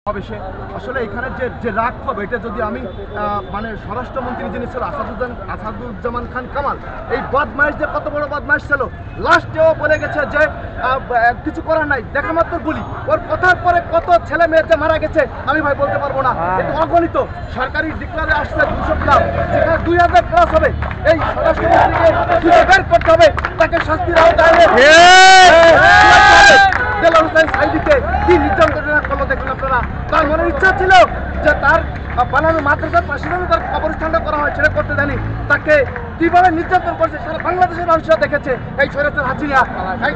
আসলে এখানে যে রাগ হবে এটা যদি আমি মানে স্বরাষ্ট্রমন্ত্রী যিনি ছিল আসাদুজ্জামান খান কামাল, এই বদমাইশ যে কত বড় বদমাইশ ছিল, লাস্টেও বলে গেছে যে কিছু করার নাই, দেখা মাত্র গুলি। ওর কথার পরে কত ছেলে মেয়ে যে মারা গেছে আমি ভাই বলতে পারবো না, এটা অগণিত। সরকারি ডিক্লারে আসছে 200 প্লাস, যেখানে 2000 প্লাস হবে। এই স্বরাষ্ট্রমন্ত্রীকে খুঁজে বের করতে হবে, তাকে শাস্তির আওতায় সাইদিকে কি নির্যাতন করলো দেখুন আপনারা। তার মনের ইচ্ছা ছিল যে তার বানানো মাদ্রাসার পাশে তার কবরস্থানটা করা হয়, সেটা করতে জানি। তাকে কিভাবে নির্যাতন করছে সারা বাংলাদেশের মানুষরা দেখেছে। এই স্বৈরাচার হাসিনা,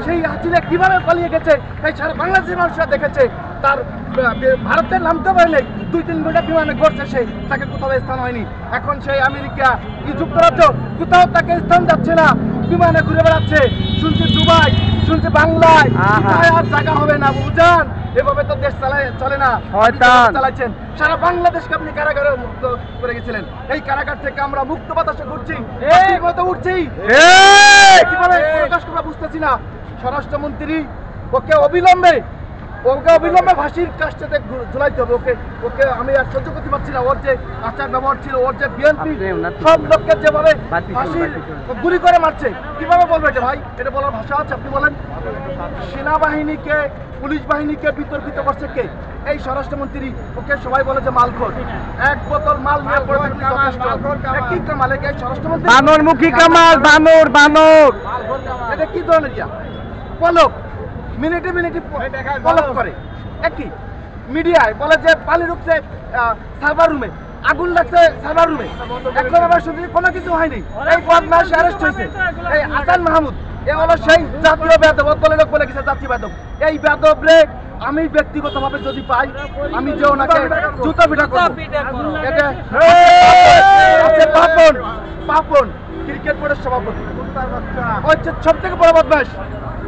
সেই হাসিনা কিভাবে পালিয়ে গেছে এই সারা বাংলাদেশের মানুষরা দেখেছে। তার ভারতের নামতে পারেনি, 2-3 ঘন্টা বিমানে ঘটছে সে, তাকে কোথাও স্থান হয়নি। এখন সেই আমেরিকা কি যুক্তরাজ্য, কোথাও তাকে স্থান যাচ্ছে না, বিমানে ঘুরে বেড়াচ্ছে। শুনছি দুবাই, শুনছি বাংলায়, আর জায়গা হবে না। বুঝান এভাবে তো দেশ চলে না। চালাচ্ছেন সারা বাংলাদেশকে আপনি কারাগারে মুক্ত করে গেছিলেন। এই কারাগার থেকে আমরা মুক্ত বাতাসে ঘুরছি, উঠছি, কিভাবে প্রকাশ করা বুঝতেছি না। স্বরাষ্ট্রমন্ত্রী ওকে অবিলম্বে ফাঁসির কাজটাতে ঝুলাইতে হবে। ওকে আমি আর সহ্য করতে পারছি না। ওর যে আচার ব্যবহার ছিল, ওর যে বিএনপি সব লোককে যেভাবে ফাঁসির গুলি করে মারছে, কিভাবে বলবে এটা ভাই? এটা বলার ভাষা আছে? আপনি বলেন। সেনাবাহিনীকে, পুলিশ বাহিনীকে বিতর্কিত করছে কে? এই স্বরাষ্ট্রমন্ত্রী। ওকে সবাই বলে যে মালখোর। এক বোতল মাল নিয়ে পড়ে থাকলে যথেষ্ট। কি কামাল এই স্বরাষ্ট্রমন্ত্রী? বানরমুখী কামাল, বানর। এটা কি ধরনের ইয়া? পলক মিনিটে পলক করে। একই মিডিয়ায় বলে যে পানি ঢুকছে সার্ভার রুমে, আগুন লাগছে সার্ভার রুমে। এখন আবার শুনছি কোনো কিছু হয়নি। এই বদমাশ অ্যারেস্ট হয়েছে এই হাসান মাহমুদ। এ হলো সেই জাতীয় বেদব, দলের লোক বলে গেছে জাতীয় বেদব। এই বেদব রে আমি ব্যক্তিগতভাবে যদি পাই, আমি যে ওনাকে জুতা পিটা করবো। পাপন ক্রিকেট বোর্ডের সভাপতি, হচ্ছে সব থেকে বড় বদমাশ।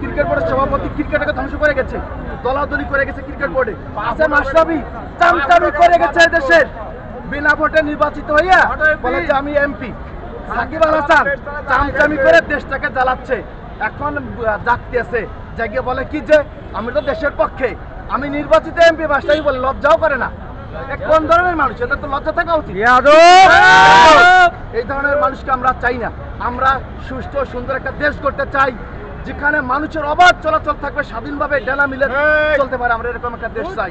ক্রিকেট বোর্ডের সভাপতি ক্রিকেটকে ধ্বংস করে গেছে, দলাদলি করে গেছে ক্রিকেট বোর্ডে। আসেম মাশরাফি চামচামি করে গেছে দেশের, বিনা ভোটে নির্বাচিত হইয়া বলে যে আমি এমপি। সাকিব আল হাসান চামচামি করে দেশটাকে জ্বালাচ্ছে। এখন জাগতেছে, জাগিয়ে বলে কি যে আমি তো দেশের পক্ষে, আমি নির্বাচিত এমপি। বাসটাই বলে, লজ্জাও করে না। কোন ধরনের মানুষ? এটা তো লজ্জা থাকা উচিত। এই ধরনের মানুষকে আমরা চাই না। আমরা সুষ্ঠু সুন্দর একটা দেশ করতে চাই, যেখানে মানুষের অবাধ চলাচল থাকবে, স্বাধীনভাবে ডানা মিলে চলতে পারে। আমরা এরকম একটা দেশ চাই।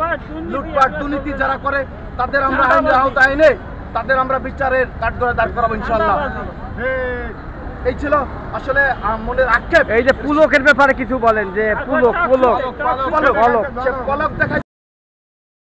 লুটপাট দুর্নীতি যারা করে তাদের আমরা আইনের আওতায় এনে তাদের আমরা বিচারের কাঠগড়ায় দাঁড় করাবো ইনশাআল্লাহ। এই ছিল আসলে মনের আক্ষেপ। এই যে পুলকের ব্যাপারে কিছু বলেন, যে পুলক দেখায়